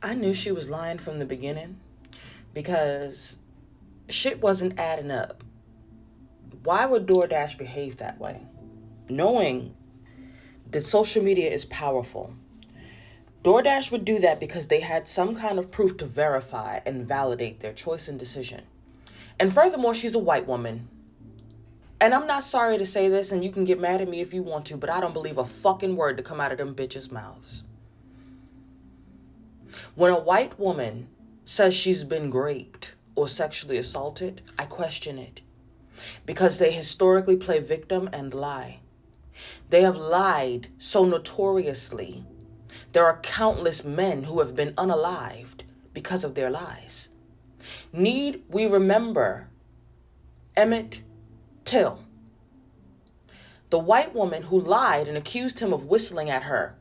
I knew she was lying from the beginning because shit wasn't adding up. Why would DoorDash behave that way? Knowing that social media is powerful. DoorDash would do that because they had some kind of proof to verify and validate their choice and decision. And furthermore, she's a white woman. And I'm not sorry to say this, and you can get mad at me if you want to, but I don't believe a fucking word to come out of them bitches' mouths. When a white woman says she's been raped or sexually assaulted, I question it. Because they historically play victim and lie. They have lied so notoriously. There are countless men who have been unalived because of their lies. Need we remember Emmett Till, the white woman who lied and accused him of whistling at her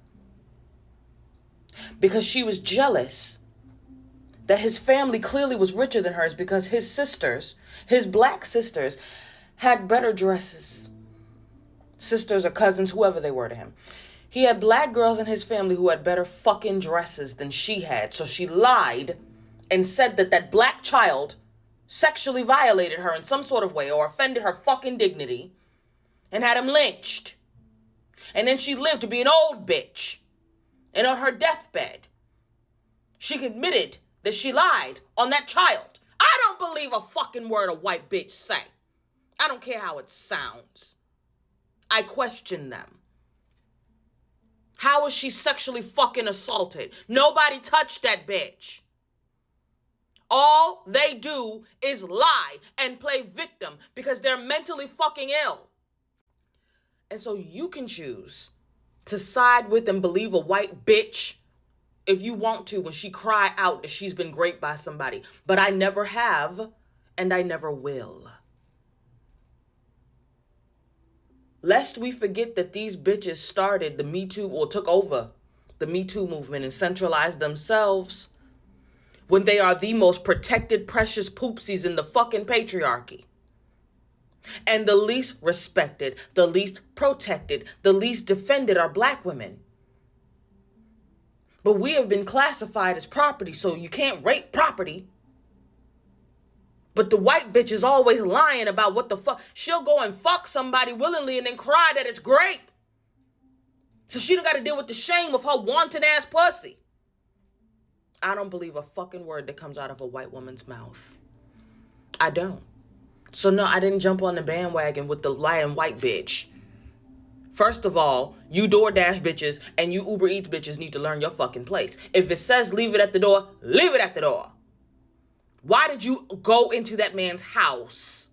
because she was jealous that his family clearly was richer than hers because his sisters, his black sisters, had better dresses. Sisters or cousins, whoever they were to him. He had black girls in his family who had better fucking dresses than she had. So she lied and said that that black child sexually violated her in some sort of way or offended her fucking dignity and had him lynched. And then she lived to be an old bitch. And on her deathbed, she admitted that she lied on that child. I don't believe a fucking word a white bitch say. I don't care how it sounds. I question them. How was she sexually fucking assaulted? Nobody touched that bitch. All they do is lie and play victim because they're mentally fucking ill. And so you can choose to side with and believe a white bitch if you want to when she cry out that she's been raped by somebody. But I never have and I never will. Lest we forget that these bitches started the Me Too or took over the Me Too movement and centralized themselves when they are the most protected, precious poopsies in the fucking patriarchy. And the least respected, the least protected, the least defended are black women. But we have been classified as property, so you can't rape property. But the white bitch is always lying about what the fuck. She'll go and fuck somebody willingly and then cry that it's great. So she don't got to deal with the shame of her wanton ass pussy. I don't believe a fucking word that comes out of a white woman's mouth. I don't. So no, I didn't jump on the bandwagon with the lying white bitch. First of all, you DoorDash bitches and you Uber Eats bitches need to learn your fucking place. If it says leave it at the door, leave it at the door. Why did you go into that man's house?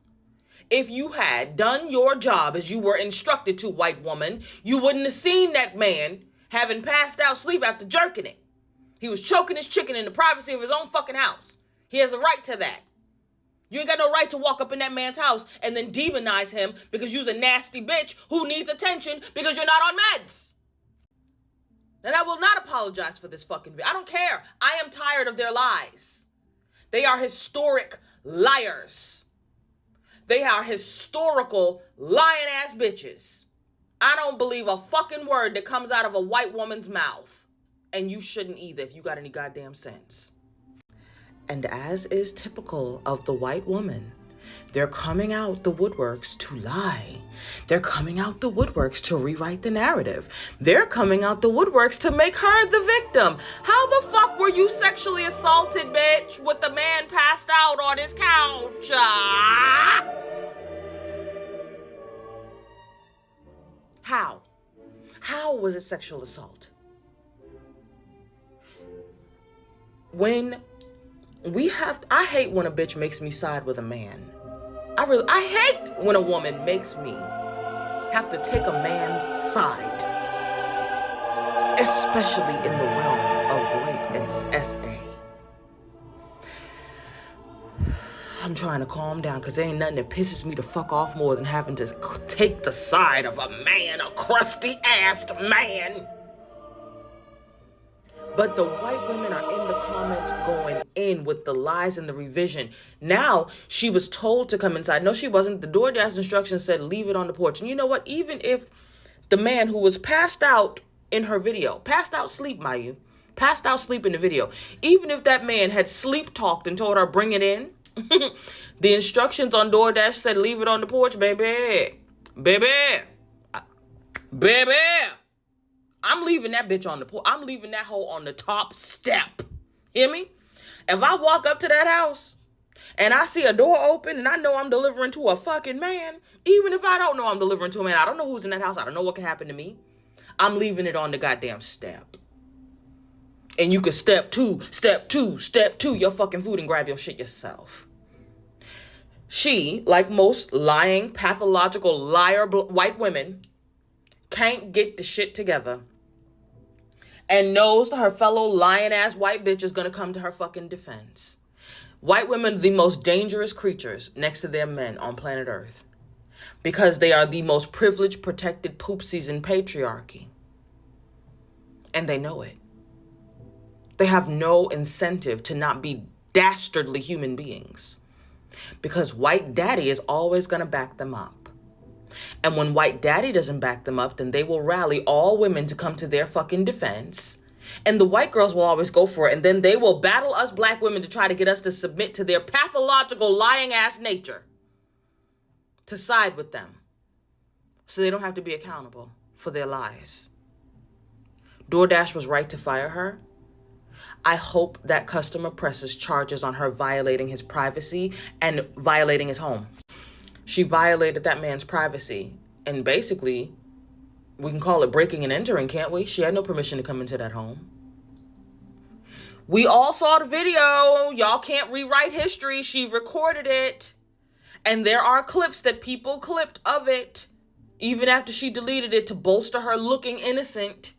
If you had done your job as you were instructed to, white woman, you wouldn't have seen that man having passed out sleep after jerking it. He was choking his chicken in the privacy of his own fucking house. He has a right to that. You ain't got no right to walk up in that man's house and then demonize him because you's a nasty bitch who needs attention because you're not on meds. And I will not apologize for this fucking video. I don't care. I am tired of their lies. They are historic liars. They are historical lying ass bitches. I don't believe a fucking word that comes out of a white woman's mouth. And you shouldn't either if you got any goddamn sense. And as is typical of the white woman, they're coming out the woodworks to lie. They're coming out the woodworks to rewrite the narrative. They're coming out the woodworks to make her the victim. How the fuck were you sexually assaulted, bitch, with the man passed out on his couch? How? How was it sexual assault? I hate when a bitch makes me side with a man. I hate when a woman makes me have to take a man's side, especially in the realm of rape and SA. I'm trying to calm down because there ain't nothing that pisses me the fuck off more than having to take the side of a man, a crusty-assed man. But the white women are in the comments going in with the lies and the revision. Now, she was told to come inside. No, she wasn't. The DoorDash instructions said leave it on the porch. And you know what? Even if the man who was passed out in her video, passed out sleep, mind you, Passed out sleep in the video. Even if that man had sleep talked and told her, bring it in, the instructions on DoorDash said, leave it on the porch, baby. Baby. Baby. I'm leaving that bitch on the porch. I'm leaving that hoe on the top step. Hear me? If I walk up to that house and I see a door open and I know I'm delivering to a fucking man, even if I don't know I'm delivering to a man, I don't know who's in that house, I don't know what can happen to me, I'm leaving it on the goddamn step. And you can step two your fucking food and grab your shit yourself. She, like most lying, pathological liar white women, can't get the shit together and knows her fellow lying ass white bitch is gonna come to her fucking defense. White women are the most dangerous creatures next to their men on planet Earth because they are the most privileged, protected poopsies in patriarchy. And they know it. They have no incentive to not be dastardly human beings because white daddy is always gonna back them up. And when white daddy doesn't back them up, then they will rally all women to come to their fucking defense. And the white girls will always go for it. And then they will battle us black women to try to get us to submit to their pathological lying ass nature, to side with them so they don't have to be accountable for their lies. DoorDash was right to fire her. I hope that customer presses charges on her violating his privacy and violating his home. She violated that man's privacy. And basically, we can call it breaking and entering, can't we? She had no permission to come into that home. We all saw the video. Y'all can't rewrite history. She recorded it. And there are clips that people clipped of it, even after she deleted it to bolster her looking innocent.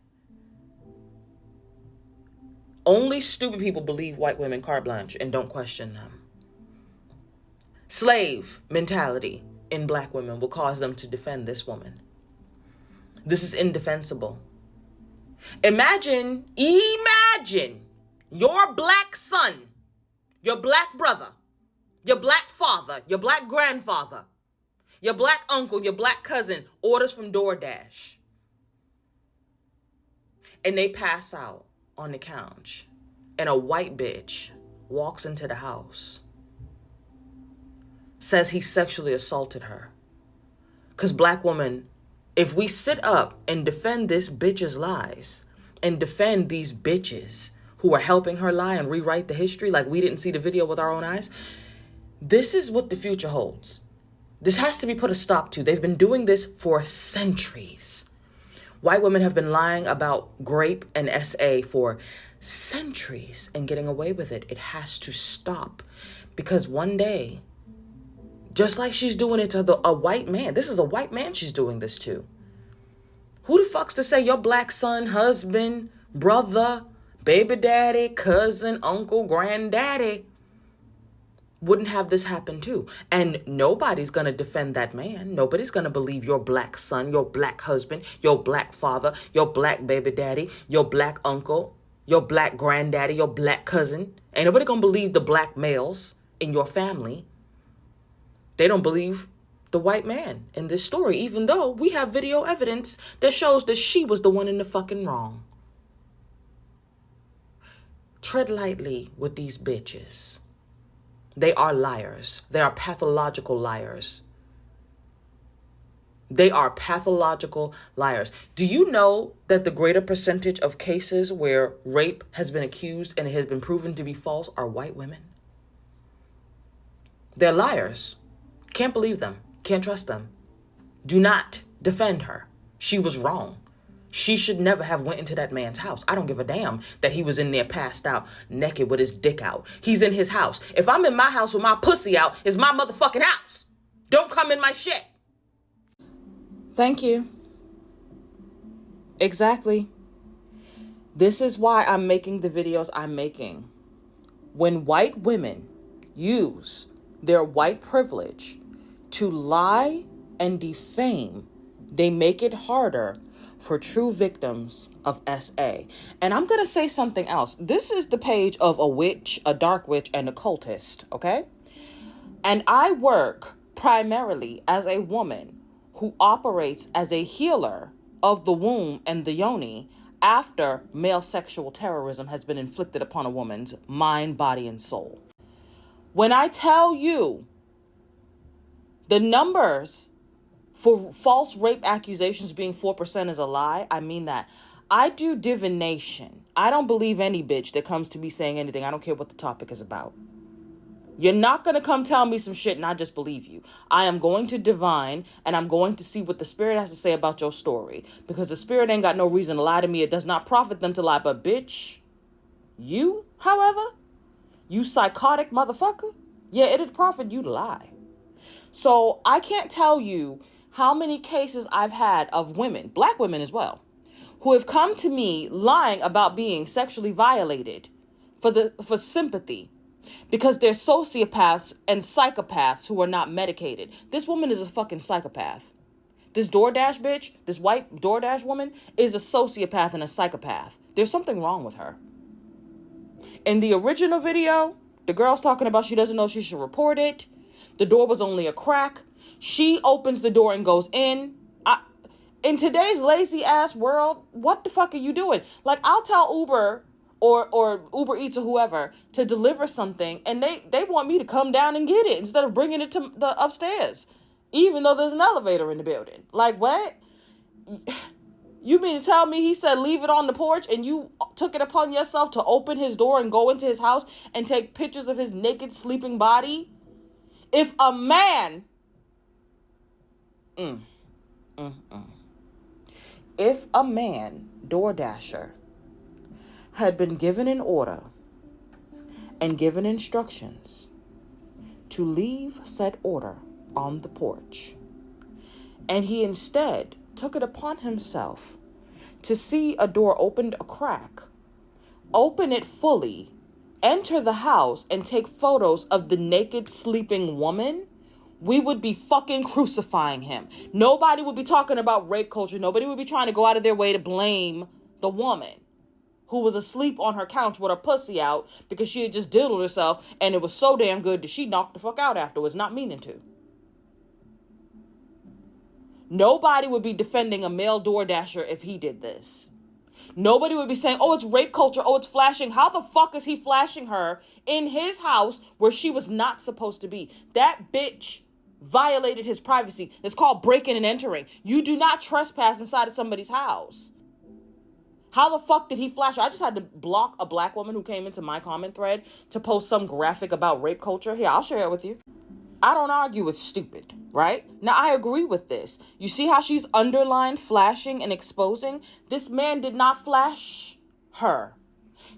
Only stupid people believe white women carte blanche and don't question them. Slave mentality in black women will cause them to defend this woman. This is indefensible. Imagine your black son, your black brother, your black father, your black grandfather, your black uncle, your black cousin orders from DoorDash. And they pass out on the couch. And a white bitch walks into the house, says he sexually assaulted her. Because black woman, if we sit up and defend this bitch's lies and defend these bitches who are helping her lie and rewrite the history like we didn't see the video with our own eyes, this is what the future holds. This has to be put a stop to. They've been doing this for centuries. White women have been lying about grape and SA for centuries and getting away with it. It has to stop because one day, just like she's doing it to a white man, this is a white man she's doing this to. Who the fuck's to say your black son, husband, brother, baby daddy, cousin, uncle, granddaddy wouldn't have this happen too? And nobody's going to defend that man. Nobody's going to believe your black son, your black husband, your black father, your black baby daddy, your black uncle, your black granddaddy, your black cousin. Ain't nobody going to believe the black males in your family. They don't believe the white man in this story, even though we have video evidence that shows that she was the one in the fucking wrong. Tread lightly with these bitches. They are liars. They are pathological liars. They are pathological liars. Do you know that the greater percentage of cases where rape has been accused and it has been proven to be false are white women? They're liars. Can't believe them. Can't trust them. Do not defend her. She was wrong. She should never have went into that man's house. I don't give a damn that he was in there passed out, naked with his dick out. He's in his house. If I'm in my house with my pussy out, it's my motherfucking house. Don't come in my shit. Thank you. Exactly. This is why I'm making the videos I'm making. When white women use their white privilege to lie and defame, they make it harder for true victims of SA. And I'm going to say something else. This is the page of a witch, a dark witch, and a cultist, okay? And I work primarily as a woman who operates as a healer of the womb and the yoni. after male sexual terrorism has been inflicted upon a woman's mind, body, and soul. When I tell you the numbers for false rape accusations being 4% is a lie, I mean that. I do divination. I don't believe any bitch that comes to me saying anything. I don't care what the topic is about. You're not going to come tell me some shit and I just believe you. I am going to divine and I'm going to see what the spirit has to say about your story. Because the spirit ain't got no reason to lie to me. It does not profit them to lie. But bitch, you, however, you psychotic motherfucker, yeah, it'd profit you to lie. So I can't tell you how many cases I've had of women, black women as well, who have come to me lying about being sexually violated for sympathy. Because they're sociopaths and psychopaths who are not medicated. This woman is a fucking psychopath. This DoorDash bitch, this white DoorDash woman, is a sociopath and a psychopath. There's something wrong with her. In the original video, the girl's talking about she doesn't know she should report it. The door was only a crack. She opens the door and goes in. In today's lazy ass world, what the fuck are you doing? Like, I'll tell Uber or Uber Eats or whoever to deliver something, and they want me to come down and get it instead of bringing it to the upstairs, even though there's an elevator in the building. Like, what? You mean to tell me he said leave it on the porch and you took it upon yourself to open his door and go into his house and take pictures of his naked sleeping body? If a man if a man, DoorDasher, had been given an order and given instructions to leave said order on the porch, and he instead took it upon himself to see a door opened a crack, open it fully, enter the house, and take photos of the naked sleeping woman, we would be fucking crucifying him. Nobody would be talking about rape culture. Nobody would be trying to go out of their way to blame the woman who was asleep on her couch with her pussy out because she had just diddled herself and it was so damn good that she knocked the fuck out afterwards, not meaning to. Nobody would be defending a male DoorDasher if he did this. Nobody would be saying, oh, it's rape culture. Oh, it's flashing. How the fuck is he flashing her in his house where she was not supposed to be? That bitch violated his privacy. It's called breaking and entering. You do not trespass inside of somebody's house. How the fuck did he flash her? I just had to block a black woman who came into my comment thread to post some graphic about rape culture. Here, I'll share it with you. I don't argue with stupid, right? Now, I agree with this. You see how she's underlined, flashing, and exposing? This man did not flash her.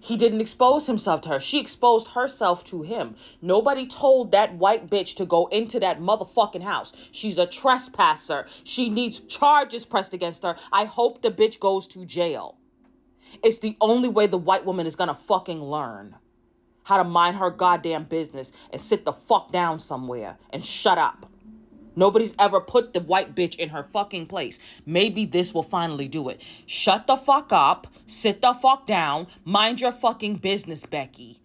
He didn't expose himself to her. She exposed herself to him. Nobody told that white bitch to go into that motherfucking house. She's a trespasser. She needs charges pressed against her. I hope the bitch goes to jail. It's the only way the white woman is gonna fucking learn how to mind her goddamn business and sit the fuck down somewhere and shut up. Nobody's ever put the white bitch in her fucking place. Maybe this will finally do it. Shut the fuck up. Sit the fuck down. Mind your fucking business, Becky.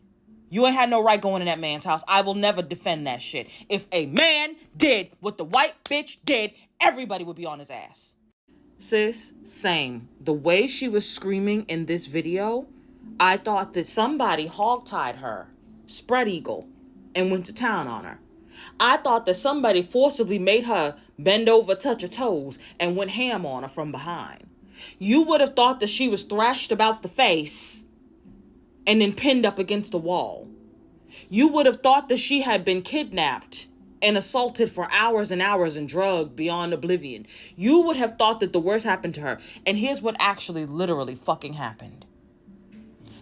You ain't had no right going in that man's house. I will never defend that shit. If a man did what the white bitch did, everybody would be on his ass. Sis, same. The way she was screaming in this video, I thought that somebody hogtied her, spread eagle, and went to town on her. I thought that somebody forcibly made her bend over, touch her toes, and went ham on her from behind. You would have thought that she was thrashed about the face and then pinned up against the wall. You would have thought that she had been kidnapped and assaulted for hours and hours and drugged beyond oblivion. You would have thought that the worst happened to her. And here's what actually literally fucking happened.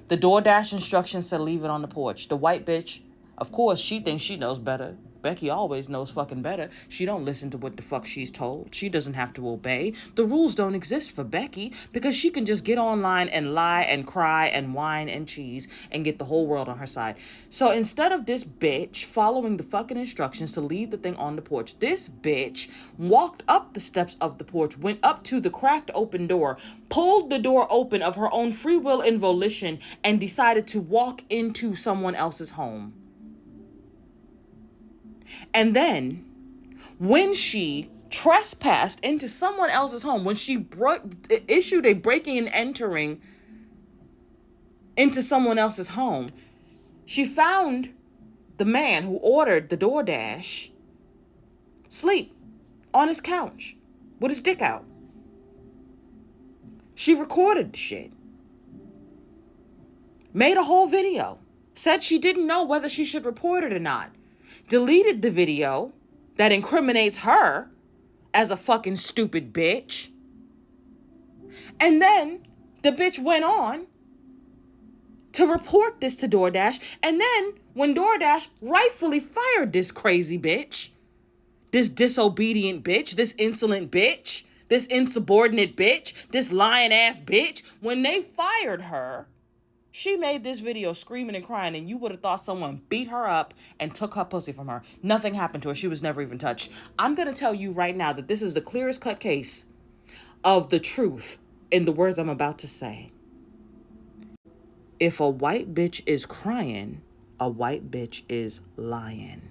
The DoorDash instructions said leave it on the porch. The white bitch, of course, she thinks she knows better. Becky always knows fucking better. She don't listen to what the fuck she's told. She doesn't have to obey. The rules don't exist for Becky because she can just get online and lie and cry and whine and cheese and get the whole world on her side. So instead of this bitch following the fucking instructions to leave the thing on the porch, this bitch walked up the steps of the porch, went up to the cracked open door, pulled the door open of her own free will and volition, and decided to walk into someone else's home. And then, when she trespassed into someone else's home, when she issued a breaking and entering into someone else's home, she found the man who ordered the DoorDash sleep on his couch with his dick out. She recorded the shit. Made a whole video. Said she didn't know whether she should report it or not. Deleted the video that incriminates her as a fucking stupid bitch. And then the bitch went on to report this to DoorDash. And then when DoorDash rightfully fired this crazy bitch, this disobedient bitch, this insolent bitch, this insubordinate bitch, this lying ass bitch, when they fired her, she made this video screaming and crying, and you would have thought someone beat her up and took her pussy from her. Nothing happened to her. She was never even touched. I'm going to tell you right now that this is the clearest cut case of the truth in the words I'm about to say. If a white bitch is crying, a white bitch is lying.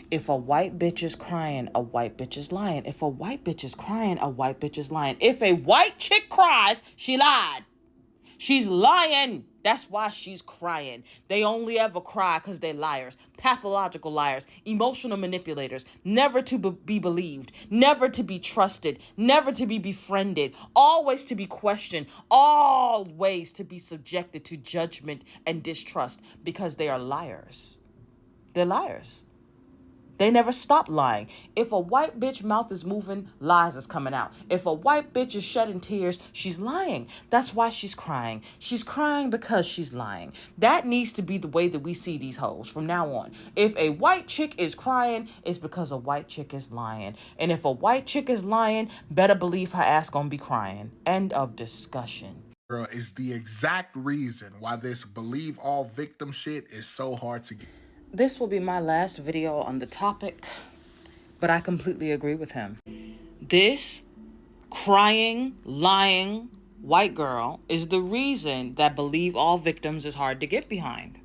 If a white bitch is crying, a white bitch is lying. If a white bitch is crying, a white bitch is lying. If a white chick cries, she lied. She's lying. That's why she's crying. They only ever cry because they're liars, pathological liars, emotional manipulators, never to be believed, never to be trusted, never to be befriended, always to be questioned, always to be subjected to judgment and distrust because they are liars. They're liars. They never stop lying. If a white bitch mouth is moving, lies is coming out. If a white bitch is shedding tears, she's lying. That's why she's crying. She's crying because she's lying. That needs to be the way that we see these hoes from now on. If a white chick is crying, it's because a white chick is lying. And if a white chick is lying, better believe her ass gonna be crying. End of discussion. Girl, is the exact reason why this believe all victim shit is so hard to get. This will be my last video on the topic, but I completely agree with him. This crying, lying white girl is the reason that believe all victims is hard to get behind.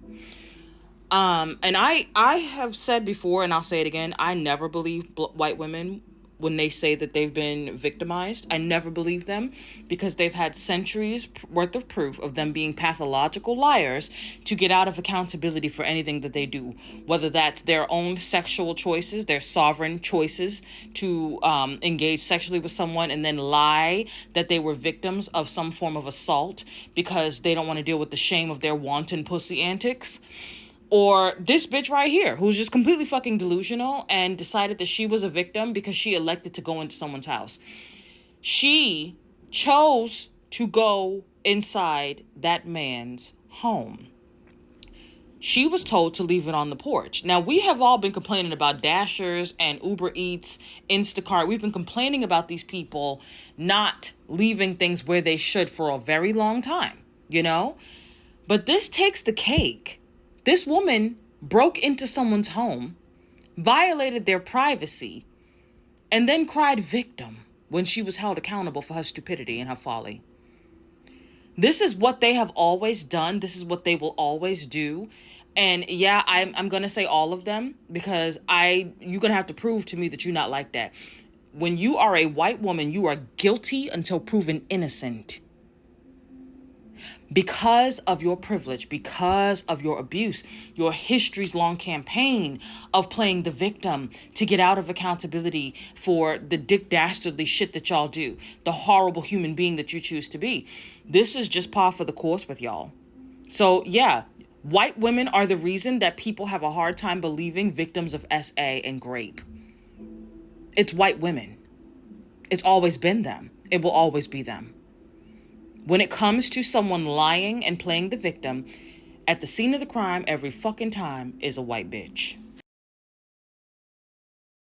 And I have said before, and I'll say it again, I never believe white women when they say that they've been victimized. I never believe them because they've had centuries worth of proof of them being pathological liars to get out of accountability for anything that they do, whether that's their own sexual choices, their sovereign choices to engage sexually with someone and then lie that they were victims of some form of assault because they don't want to deal with the shame of their wanton pussy antics. Or this bitch right here, who's just completely fucking delusional and decided that she was a victim because she elected to go into someone's house. She chose to go inside that man's home. She was told to leave it on the porch. Now, we have all been complaining about Dashers and Uber Eats, Instacart. We've been complaining about these people not leaving things where they should for a very long time, you know? But this takes the cake. This woman broke into someone's home, violated their privacy, and then cried victim when she was held accountable for her stupidity and her folly. This is what they have always done. This is what they will always do. And yeah, I'm going to say all of them because you're going to have to prove to me that you're not like that. When you are a white woman, you are guilty until proven innocent. Because of your privilege, because of your abuse, your history's long campaign of playing the victim to get out of accountability for the dick dastardly shit that y'all do, the horrible human being that you choose to be. This is just par for the course with y'all. So yeah, white women are the reason that people have a hard time believing victims of SA and grape. It's white women. It's always been them. It will always be them. When it comes to someone lying and playing the victim, at the scene of the crime every fucking time is a white bitch.